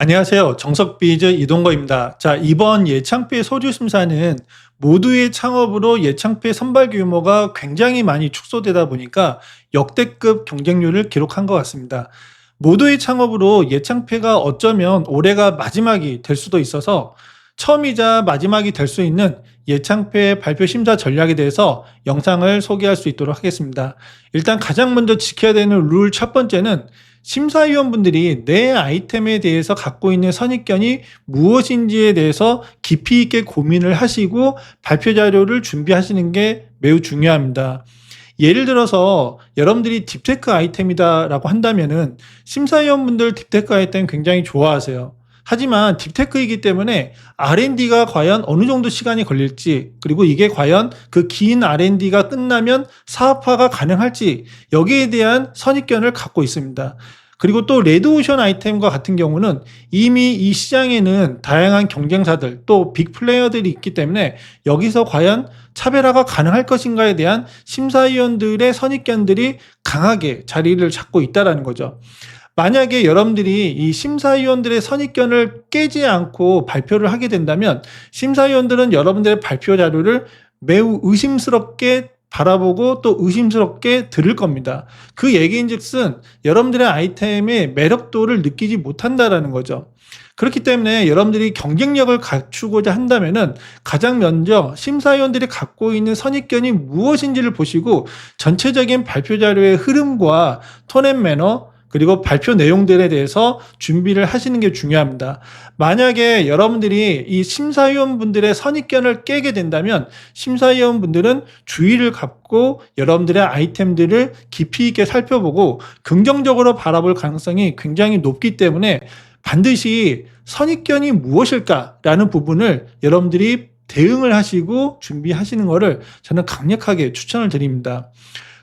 안녕하세요. 정석비즈 이동거입니다. 자, 이번 예창피 소주 심사는 모두의 창업으로 예창피 선발 규모가 굉장히 많이 축소되다 보니까 역대급 경쟁률을 기록한 것 같습니다. 모두의 창업으로 예창피가 어쩌면 올해가 마지막이 될 수도 있어서 처음이자 마지막이 될 수 있는 예창피 발표 심사 전략에 대해서 영상을 소개할 수 있도록 하겠습니다. 일단 가장 먼저 지켜야 되는 룰 첫 번째는 심사위원분들이 내 아이템에 대해서 갖고 있는 선입견이 무엇인지에 대해서 깊이 있게 고민을 하시고 발표 자료를 준비하시는 게 매우 중요합니다. 예를 들어서 여러분들이 딥테크 아이템이다라고 한다면은 심사위원분들 딥테크 아이템 굉장히 좋아하세요. 하지만 딥테크이기 때문에 R&D가 과연 어느 정도 시간이 걸릴지, 그리고 이게 과연 그 긴 R&D가 끝나면 사업화가 가능할지, 여기에 대한 선입견을 갖고 있습니다. 그리고 또 레드오션 아이템과 같은 경우는 이미 이 시장에는 다양한 경쟁사들 또 빅플레이어들이 있기 때문에 여기서 과연 차별화가 가능할 것인가에 대한 심사위원들의 선입견들이 강하게 자리를 잡고 있다는 거죠. 만약에 여러분들이 이 심사위원들의 선입견을 깨지 않고 발표를 하게 된다면 심사위원들은 여러분들의 발표 자료를 매우 의심스럽게 바라보고 또 의심스럽게 들을 겁니다. 그 얘기인즉슨 여러분들의 아이템의 매력도를 느끼지 못한다라는 거죠. 그렇기 때문에 여러분들이 경쟁력을 갖추고자 한다면은 가장 먼저 심사위원들이 갖고 있는 선입견이 무엇인지를 보시고 전체적인 발표 자료의 흐름과 톤앤 매너 그리고 발표 내용들에 대해서 준비를 하시는 게 중요합니다. 만약에 여러분들이 이 심사위원분들의 선입견을 깨게 된다면 심사위원분들은 주의를 갖고 여러분들의 아이템들을 깊이 있게 살펴보고 긍정적으로 바라볼 가능성이 굉장히 높기 때문에 반드시 선입견이 무엇일까라는 부분을 여러분들이 대응을 하시고 준비하시는 것을 저는 강력하게 추천을 드립니다.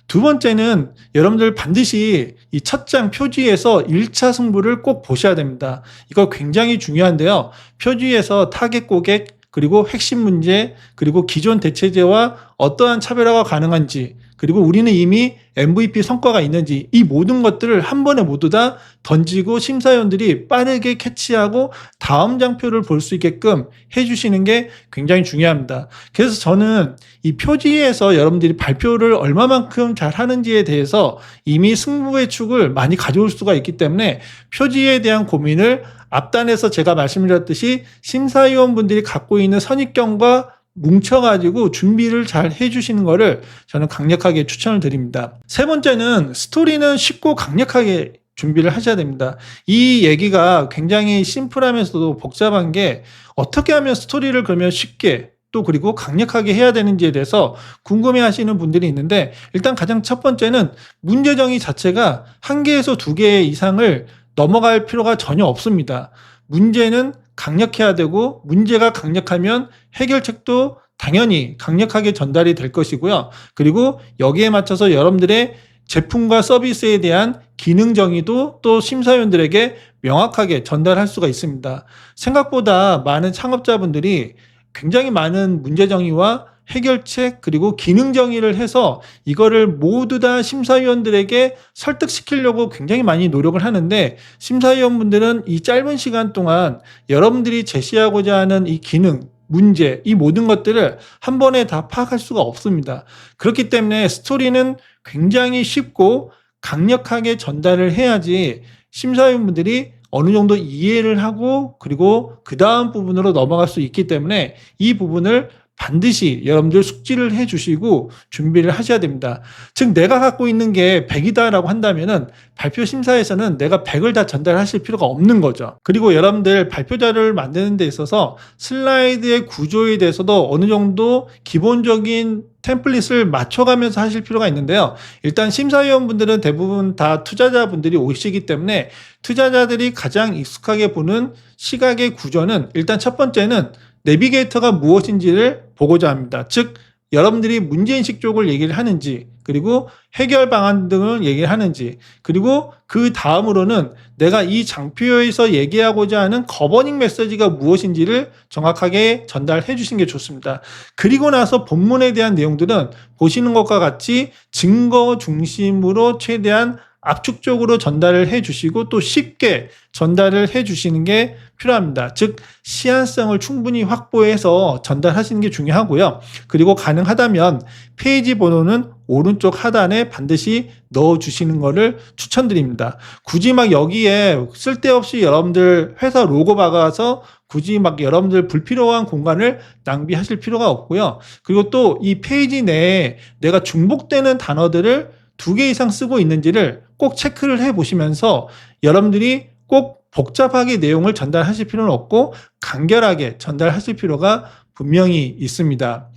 두 번째는 여러분들 반드시 이 첫 장 표지에서 1차 승부를 꼭 보셔야 됩니다. 이거 굉장히 중요한데요. 표지에서 타겟 고객, 그리고 핵심 문제, 그리고 기존 대체제와 어떠한 차별화가 가능한지, 그리고 우리는 이미 MVP 성과가 있는지 이 모든 것들을 한 번에 모두 다 던지고 심사위원들이 빠르게 캐치하고 다음 장표를 볼 수 있게끔 해주시는 게 굉장히 중요합니다. 그래서 저는 이 표지에서 여러분들이 발표를 얼마만큼 잘 하는지에 대해서 이미 승부의 축을 많이 가져올 수가 있기 때문에 표지에 대한 고민을 앞단에서 제가 말씀드렸듯이 심사위원분들이 갖고 있는 선입견과 뭉쳐가지고 준비를 잘 해주시는 것을 저는 강력하게 추천을 드립니다. 세 번째는 스토리는 쉽고 강력하게 준비를 하셔야 됩니다. 이 얘기가 굉장히 심플하면서도 복잡한 게 어떻게 하면 스토리를 그러면 쉽게 또 그리고 강력하게 해야 되는지에 대해서 궁금해 하시는 분들이 있는데 일단 가장 첫 번째는 문제 정의 자체가 한 개에서 두 개 이상을 넘어갈 필요가 전혀 없습니다. 문제는 강력해야 되고 문제가 강력하면 해결책도 당연히 강력하게 전달이 될 것이고요. 그리고 여기에 맞춰서 여러분들의 제품과 서비스에 대한 기능 정의도 또 심사위원들에게 명확하게 전달할 수가 있습니다. 생각보다 많은 창업자분들이 굉장히 많은 문제 정의와 해결책 그리고 기능 정의를 해서 이거를 모두 다 심사위원들에게 설득시키려고 굉장히 많이 노력을 하는데 심사위원분들은 이 짧은 시간 동안 여러분들이 제시하고자 하는 이 기능, 문제, 이 모든 것들을 한 번에 다 파악할 수가 없습니다. 그렇기 때문에 스토리는 굉장히 쉽고 강력하게 전달을 해야지 심사위원분들이 어느 정도 이해를 하고 그리고 그 다음 부분으로 넘어갈 수 있기 때문에 이 부분을 반드시 여러분들 숙지를 해 주시고 준비를 하셔야 됩니다. 즉 내가 갖고 있는 게 100이다라고 한다면은 발표 심사에서는 내가 100을 다 전달하실 필요가 없는 거죠. 그리고 여러분들 발표 자료를 만드는 데 있어서 슬라이드의 구조에 대해서도 어느 정도 기본적인 템플릿을 맞춰가면서 하실 필요가 있는데요. 일단 심사위원분들은 대부분 다 투자자분들이 오시기 때문에 투자자들이 가장 익숙하게 보는 시각의 구조는 일단 첫 번째는 내비게이터가 무엇인지를 보고자 합니다. 즉 여러분들이 문제인식 쪽을 얘기를 하는지 그리고 해결 방안 등을 얘기를 하는지 그리고 그 다음으로는 내가 이 장표에서 얘기하고자 하는 거버닝 메시지가 무엇인지를 정확하게 전달해 주시는 게 좋습니다. 그리고 나서 본문에 대한 내용들은 보시는 것과 같이 증거 중심으로 최대한 압축적으로 전달을 해 주시고 또 쉽게 전달을 해 주시는 게 필요합니다. 즉 시안성을 충분히 확보해서 전달하시는 게 중요하고요. 그리고 가능하다면 페이지 번호는 오른쪽 하단에 반드시 넣어 주시는 것을 추천드립니다. 굳이 막 여기에 쓸데없이 여러분들 회사 로고 박아서 굳이 막 여러분들 불필요한 공간을 낭비하실 필요가 없고요. 그리고 또 이 페이지 내에 내가 중복되는 단어들을 2개 이상 쓰고 있는지를 꼭 체크를 해 보시면서 여러분들이 꼭 복잡하게 내용을 전달하실 필요는 없고 간결하게 전달하실 필요가 분명히 있습니다.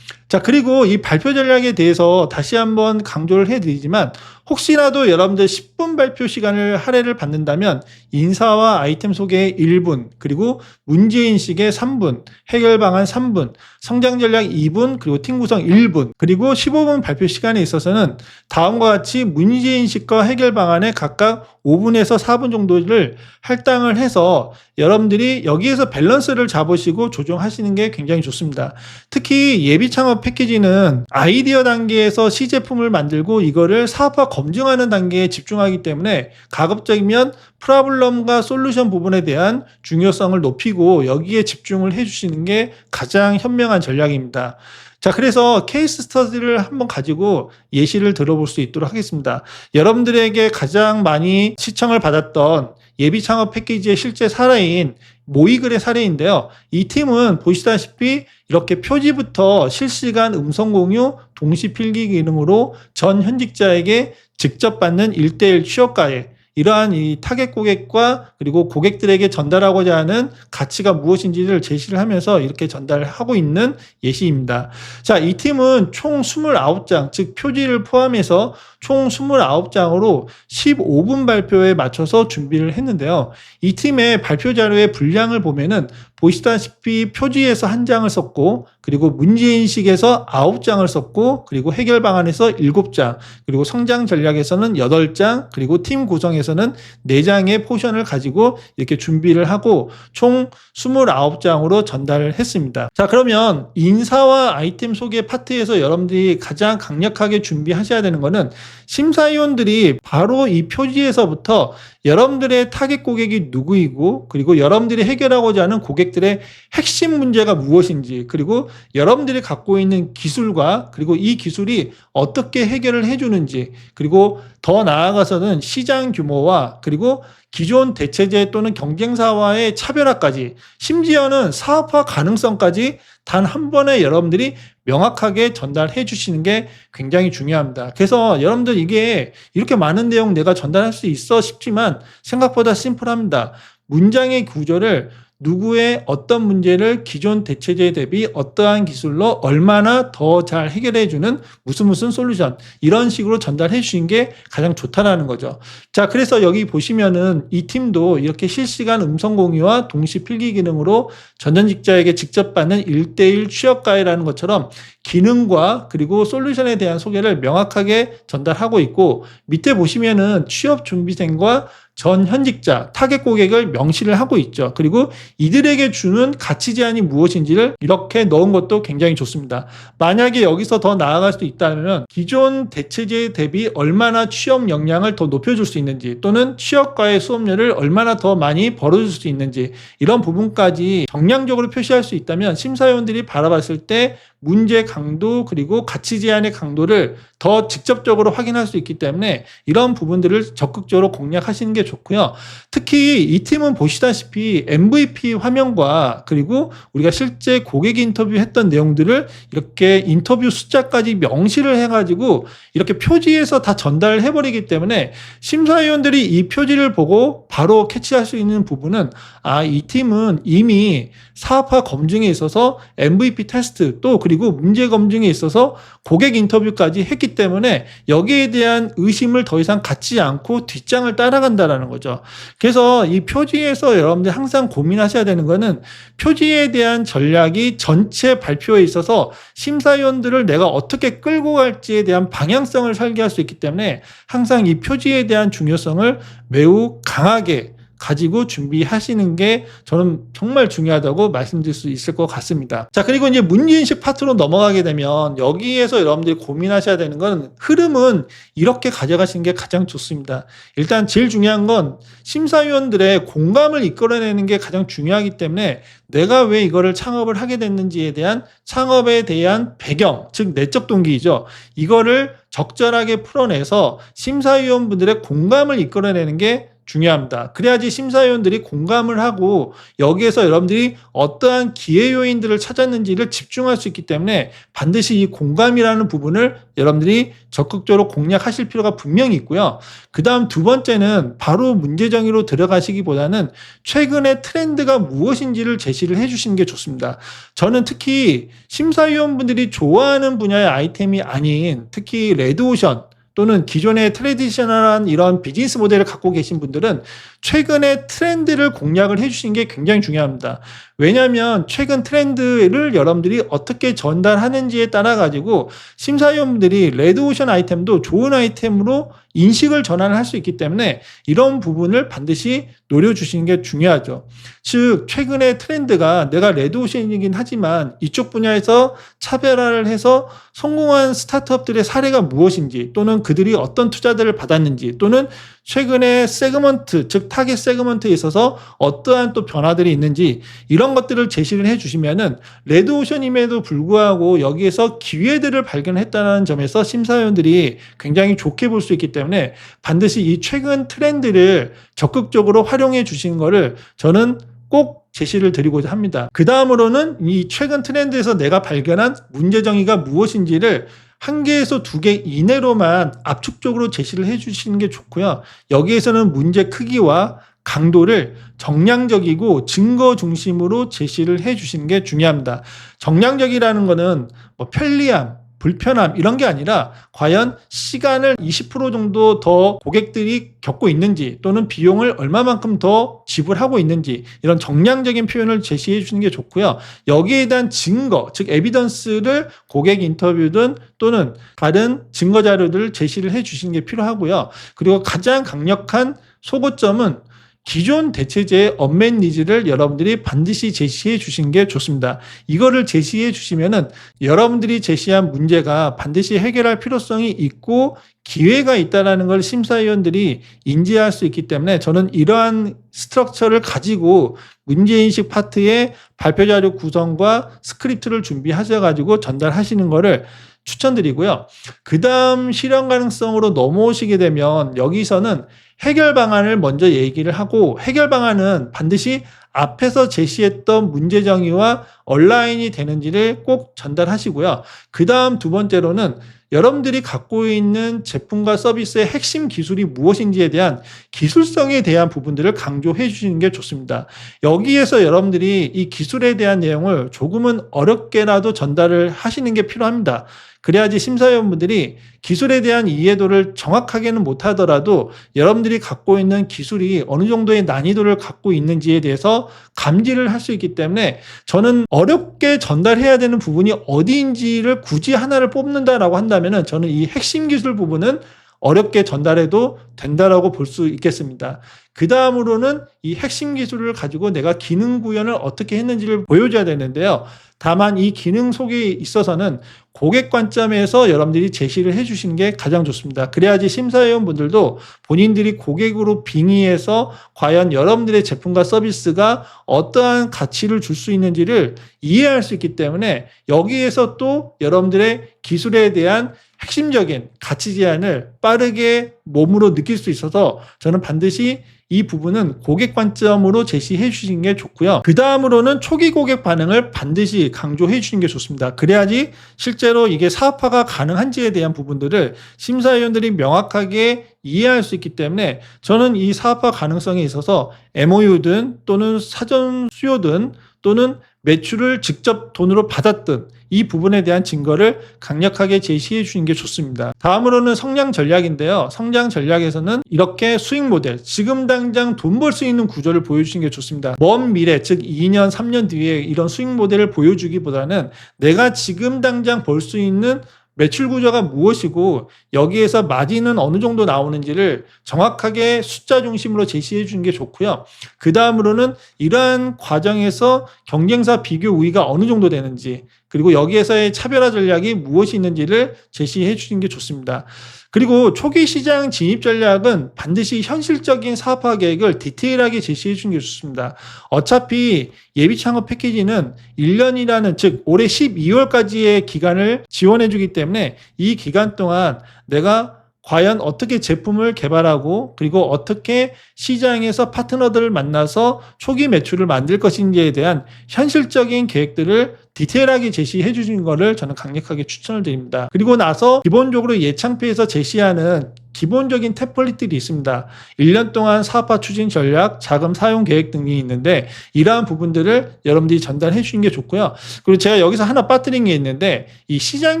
자, 그리고 이 발표 전략에 대해서 다시 한번 강조를 해드리지만 혹시라도 여러분들 10분 발표 시간을 할애를 받는다면 인사와 아이템 소개 1분, 그리고 문제인식에 3분, 해결 방안 3분, 성장 전략 2분, 그리고 팀 구성 1분, 그리고 15분 발표 시간에 있어서는 다음과 같이 문제인식과 해결 방안에 각각 5분에서 4분 정도를 할당을 해서 여러분들이 여기에서 밸런스를 잡으시고 조정하시는 게 굉장히 좋습니다. 특히 예비 창업 패키지는 아이디어 단계에서 시제품을 만들고 이거를 사업화 검증하는 단계에 집중하기 때문에 가급적이면 프로블럼과 솔루션 부분에 대한 중요성을 높이고 여기에 집중을 해주시는 게 가장 현명한 전략입니다. 자, 그래서 케이스 스터디를 한번 가지고 예시를 들어볼 수 있도록 하겠습니다. 여러분들에게 가장 많이 시청을 받았던 예비 창업 패키지의 실제 사례인 모이글의 사례인데요. 이 팀은 보시다시피 이렇게 표지부터 실시간 음성 공유, 동시 필기 기능으로 전 현직자에게 직접 받는 1:1 취업가에 이러한 이 타겟 고객과 그리고 고객들에게 전달하고자 하는 가치가 무엇인지를 제시를 하면서 이렇게 전달하고 있는 예시입니다. 자, 이 팀은 총 29장, 즉 표지를 포함해서 총 29장으로 15분 발표에 맞춰서 준비를 했는데요. 이 팀의 발표 자료의 분량을 보면은 보시다시피 표지에서 1장을 썼고, 그리고 문제인식에서 9장을 썼고, 그리고 해결 방안에서 7장, 그리고 성장 전략에서는 8장, 그리고 팀 구성에서는 4장의 포션을 가지고 이렇게 준비를 하고 총 29장으로 전달을 했습니다. 자, 그러면 인사와 아이템 소개 파트에서 여러분들이 가장 강력하게 준비하셔야 되는 거는 심사위원들이 바로 이 표지에서부터 여러분들의 타겟 고객이 누구이고, 그리고 여러분들이 해결하고자 하는 고객들의 핵심 문제가 무엇인지, 그리고 여러분들이 갖고 있는 기술과 그리고 이 기술이 어떻게 해결을 해주는지, 그리고 더 나아가서는 시장 규모와 그리고 기존 대체제 또는 경쟁사와의 차별화까지, 심지어는 사업화 가능성까지 단 한 번에 여러분들이 명확하게 전달해 주시는 게 굉장히 중요합니다. 그래서 여러분들 이게 이렇게 많은 내용 내가 전달할 수 있어 싶지만 생각보다 심플합니다. 문장의 구조를 누구의 어떤 문제를 기존 대체제 대비 어떠한 기술로 얼마나 더 잘 해결해 주는 무슨 솔루션, 이런 식으로 전달해 주신 게 가장 좋다라는 거죠. 자, 그래서 여기 보시면은 이 팀도 이렇게 실시간 음성 공유와 동시 필기 기능으로 전현직자에게 직접 받는 1:1 취업 가이라는 것처럼 기능과 그리고 솔루션에 대한 소개를 명확하게 전달하고 있고, 밑에 보시면은 취업 준비생과 전 현직자, 타겟 고객을 명시를 하고 있죠. 그리고 이들에게 주는 가치 제한이 무엇인지를 이렇게 넣은 것도 굉장히 좋습니다. 만약에 여기서 더 나아갈 수 있다면 기존 대체제 대비 얼마나 취업 역량을 더 높여줄 수 있는지, 또는 취업과의 수업료를 얼마나 더 많이 벌어줄 수 있는지, 이런 부분까지 정량적으로 표시할 수 있다면 심사위원들이 바라봤을 때 문제 강도 그리고 가치 제한의 강도를 더 직접적으로 확인할 수 있기 때문에 이런 부분들을 적극적으로 공략하시는 게 좋고요. 특히 이 팀은 보시다시피 MVP 화면과 그리고 우리가 실제 고객 인터뷰했던 내용들을 이렇게 인터뷰 숫자까지 명시를 해가지고 이렇게 표지에서 다 전달을 해버리기 때문에 심사위원들이 이 표지를 보고 바로 캐치할 수 있는 부분은, 아, 이 팀은 이미 사업화 검증에 있어서 MVP 테스트, 또 그리고 문제 검증에 있어서 고객 인터뷰까지 했기 때문에 여기에 대한 의심을 더 이상 갖지 않고 뒷장을 따라간다라는 거죠. 그래서 이 표지에서 여러분들 항상 고민하셔야 되는 거는 표지에 대한 전략이 전체 발표에 있어서 심사위원들을 내가 어떻게 끌고 갈지에 대한 방향성을 설계할 수 있기 때문에 항상 이 표지에 대한 중요성을 매우 강하게 가지고 준비하시는 게 저는 정말 중요하다고 말씀드릴 수 있을 것 같습니다. 자, 그리고 이제 문제인식 파트로 넘어가게 되면 여기에서 여러분들이 고민하셔야 되는 건 흐름은 이렇게 가져가시는 게 가장 좋습니다. 일단 제일 중요한 건 심사위원들의 공감을 이끌어내는 게 가장 중요하기 때문에 내가 왜 이거를 창업을 하게 됐는지에 대한 창업에 대한 배경, 즉 내적 동기이죠. 이거를 적절하게 풀어내서 심사위원분들의 공감을 이끌어내는 게 중요합니다. 그래야지 심사위원들이 공감을 하고 여기에서 여러분들이 어떠한 기회 요인들을 찾았는지를 집중할 수 있기 때문에 반드시 이 공감이라는 부분을 여러분들이 적극적으로 공략하실 필요가 분명히 있고요. 그 다음 두 번째는 바로 문제 정의로 들어가시기보다는 최근의 트렌드가 무엇인지를 제시를 해주시는 게 좋습니다. 저는 특히 심사위원분들이 좋아하는 분야의 아이템이 아닌 특히 레드오션 또는 기존의 트레디셔널한 이런 비즈니스 모델을 갖고 계신 분들은 최근의 트렌드를 공략을 해주시는 게 굉장히 중요합니다. 왜냐하면 최근 트렌드를 여러분들이 어떻게 전달하는지에 따라 가지고 심사위원분들이 레드오션 아이템도 좋은 아이템으로 인식을 전환을 할 수 있기 때문에 이런 부분을 반드시 노려주시는 게 중요하죠. 즉 최근의 트렌드가 내가 레드오션이긴 하지만 이쪽 분야에서 차별화를 해서 성공한 스타트업들의 사례가 무엇인지 또는 그들이 어떤 투자들을 받았는지 또는 최근에 세그먼트 즉 타겟 세그먼트에 있어서 어떠한 또 변화들이 있는지 이런 것들을 제시를 해주시면은 레드오션임에도 불구하고 여기에서 기회들을 발견했다는 점에서 심사위원들이 굉장히 좋게 볼 수 있기 때문에 반드시 이 최근 트렌드를 적극적으로 활용해 주시는 거를 저는 꼭 제시를 드리고자 합니다. 그 다음으로는 이 최근 트렌드에서 내가 발견한 문제 정의가 무엇인지를 1개에서 2개 이내로만 압축적으로 제시를 해주시는 게 좋고요. 여기에서는 문제 크기와 강도를 정량적이고 증거 중심으로 제시를 해주시는 게 중요합니다. 정량적이라는 거는 뭐 편리함, 불편함 이런 게 아니라 과연 시간을 20% 정도 더 고객들이 겪고 있는지 또는 비용을 얼마만큼 더 지불하고 있는지 이런 정량적인 표현을 제시해 주시는 게 좋고요. 여기에 대한 증거, 즉 에비던스를 고객 인터뷰든 또는 다른 증거 자료들을 제시를 해 주시는 게 필요하고요. 그리고 가장 강력한 소거점은 기존 대체제의 언맷 니즈를 여러분들이 반드시 제시해 주시는 게 좋습니다. 이거를 제시해 주시면은 여러분들이 제시한 문제가 반드시 해결할 필요성이 있고 기회가 있다는 걸 심사위원들이 인지할 수 있기 때문에 저는 이러한 스트럭처를 가지고 문제인식 파트의 발표 자료 구성과 스크립트를 준비하셔가지고 전달하시는 거를 추천드리고요. 그 다음 실현 가능성으로 넘어오시게 되면 여기서는 해결 방안을 먼저 얘기를 하고 해결 방안은 반드시 앞에서 제시했던 문제 정의와 얼라인이 되는지를 꼭 전달하시고요. 그 다음 두 번째로는 여러분들이 갖고 있는 제품과 서비스의 핵심 기술이 무엇인지에 대한 기술성에 대한 부분들을 강조해 주시는 게 좋습니다. 여기에서 여러분들이 이 기술에 대한 내용을 조금은 어렵게라도 전달을 하시는 게 필요합니다. 그래야지 심사위원분들이 기술에 대한 이해도를 정확하게는 못하더라도 여러분들이 갖고 있는 기술이 어느 정도의 난이도를 갖고 있는지에 대해서 감지를 할 수 있기 때문에 저는 어렵게 전달해야 되는 부분이 어디인지를 굳이 하나를 뽑는다라고 한다면은 저는 이 핵심 기술 부분은 어렵게 전달해도 된다라고 볼 수 있겠습니다. 그 다음으로는 이 핵심 기술을 가지고 내가 기능 구현을 어떻게 했는지를 보여줘야 되는데요. 다만 이 기능 속에 있어서는 고객 관점에서 여러분들이 제시를 해주시는 게 가장 좋습니다. 그래야지 심사위원분들도 본인들이 고객으로 빙의해서 과연 여러분들의 제품과 서비스가 어떠한 가치를 줄 수 있는지를 이해할 수 있기 때문에 여기에서 또 여러분들의 기술에 대한 핵심적인 가치 제안을 빠르게 몸으로 느낄 수 있어서 저는 반드시 이 부분은 고객 관점으로 제시해 주시는 게 좋고요. 그 다음으로는 초기 고객 반응을 반드시 강조해 주시는 게 좋습니다. 그래야지 실제로 이게 사업화가 가능한지에 대한 부분들을 심사위원들이 명확하게 이해할 수 있기 때문에 저는 이 사업화 가능성에 있어서 MOU든 또는 사전 수요든 또는 매출을 직접 돈으로 받았든 이 부분에 대한 증거를 강력하게 제시해 주시는 게 좋습니다. 다음으로는 성장 전략인데요. 성장 전략에서는 이렇게 수익 모델, 지금 당장 돈 벌 수 있는 구조를 보여주시는 게 좋습니다. 먼 미래, 즉 2년, 3년 뒤에 이런 수익 모델을 보여주기보다는 내가 지금 당장 벌 수 있는 매출 구조가 무엇이고 여기에서 마진은 어느 정도 나오는지를 정확하게 숫자 중심으로 제시해 주는 게 좋고요. 그 다음으로는 이러한 과정에서 경쟁사 비교 우위가 어느 정도 되는지, 그리고 여기에서의 차별화 전략이 무엇이 있는지를 제시해 주시는 게 좋습니다. 그리고 초기 시장 진입 전략은 반드시 현실적인 사업화 계획을 디테일하게 제시해 주는 게 좋습니다. 어차피 예비 창업 패키지는 1년이라는, 즉 올해 12월까지의 기간을 지원해 주기 때문에 이 기간 동안 내가 과연 어떻게 제품을 개발하고 그리고 어떻게 시장에서 파트너들을 만나서 초기 매출을 만들 것인지에 대한 현실적인 계획들을 디테일하게 제시해 주신 것을 저는 강력하게 추천을 드립니다. 그리고 나서 기본적으로 예창피에서 제시하는 기본적인 템플릿들이 있습니다. 1년 동안 사업화 추진 전략, 자금 사용 계획 등이 있는데 이러한 부분들을 여러분들이 전달해 주시는 게 좋고요. 그리고 제가 여기서 하나 빠뜨린 게 있는데 이 시장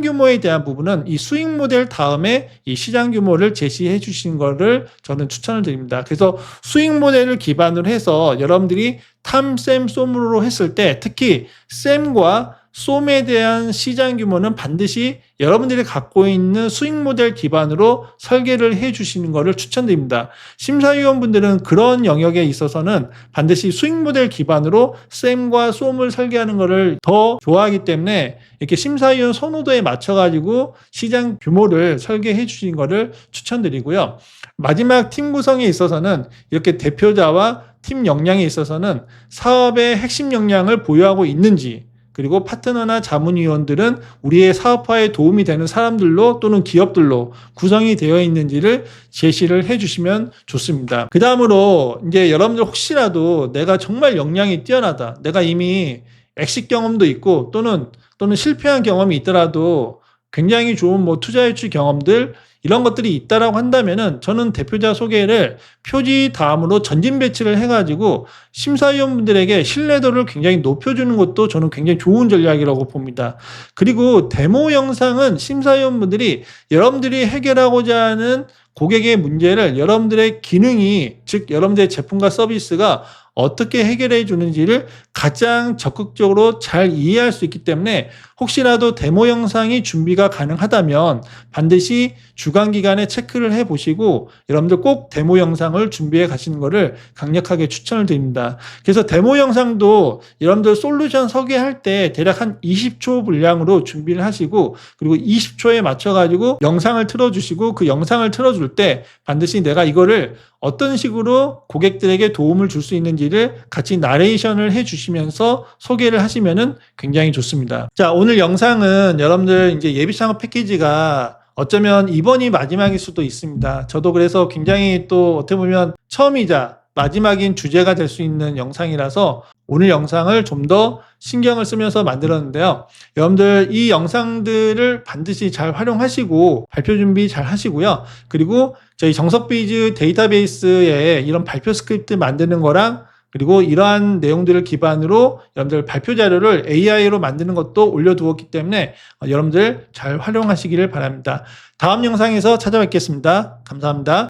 규모에 대한 부분은 이 수익 모델 다음에 이 시장 규모를 제시해 주시는 거를 저는 추천을 드립니다. 그래서 수익 모델을 기반으로 해서 여러분들이 탐, 셈, 솜으로 했을 때 특히 셈과 솜에 대한 시장 규모는 반드시 여러분들이 갖고 있는 수익 모델 기반으로 설계를 해 주시는 것을 추천드립니다. 심사위원분들은 그런 영역에 있어서는 반드시 수익 모델 기반으로 셈과 솜을 설계하는 것을 더 좋아하기 때문에 이렇게 심사위원 선호도에 맞춰가지고 시장 규모를 설계해 주신 것을 추천드리고요. 마지막 팀 구성에 있어서는 이렇게 대표자와 팀 역량에 있어서는 사업의 핵심 역량을 보유하고 있는지, 그리고 파트너나 자문위원들은 우리의 사업화에 도움이 되는 사람들로 또는 기업들로 구성이 되어 있는지를 제시를 해주시면 좋습니다. 그 다음으로 이제 여러분들 혹시라도 내가 정말 역량이 뛰어나다, 내가 이미 엑식 경험도 있고 또는 실패한 경험이 있더라도 굉장히 좋은 투자 유치 경험들 이런 것들이 있다라고 한다면은 저는 대표자 소개를 표지 다음으로 전진 배치를 해가지고 심사위원분들에게 신뢰도를 굉장히 높여주는 것도 저는 굉장히 좋은 전략이라고 봅니다. 그리고 데모 영상은 심사위원분들이 여러분들이 해결하고자 하는 고객의 문제를 여러분들의 기능이, 즉 여러분들의 제품과 서비스가 어떻게 해결해 주는지를 가장 적극적으로 잘 이해할 수 있기 때문에 혹시라도 데모 영상이 준비가 가능하다면 반드시 주간기간에 체크를 해보시고 여러분들 꼭 데모 영상을 준비해 가시는 것을 강력하게 추천을 드립니다. 그래서 데모 영상도 여러분들 솔루션 소개할 때 대략 한 20초 분량으로 준비를 하시고 그리고 20초에 맞춰가지고 영상을 틀어주시고 그 영상을 틀어줄 때 반드시 내가 이거를 어떤 식으로 고객들에게 도움을 줄 수 있는지를 같이 나레이션을 해주시면서 소개를 하시면은 굉장히 좋습니다. 자, 오늘 영상은 여러분들 이제 예비 창업 패키지가 어쩌면 이번이 마지막일 수도 있습니다. 저도 그래서 굉장히 또 어떻게 보면 처음이자 마지막인 주제가 될 수 있는 영상이라서 오늘 영상을 좀 더 신경을 쓰면서 만들었는데요. 여러분들 이 영상들을 반드시 잘 활용하시고 발표 준비 잘 하시고요. 그리고 저희 정석비즈 데이터베이스에 이런 발표 스크립트 만드는 거랑 그리고 이러한 내용들을 기반으로 여러분들 발표 자료를 AI로 만드는 것도 올려두었기 때문에 여러분들 잘 활용하시기를 바랍니다. 다음 영상에서 찾아뵙겠습니다. 감사합니다.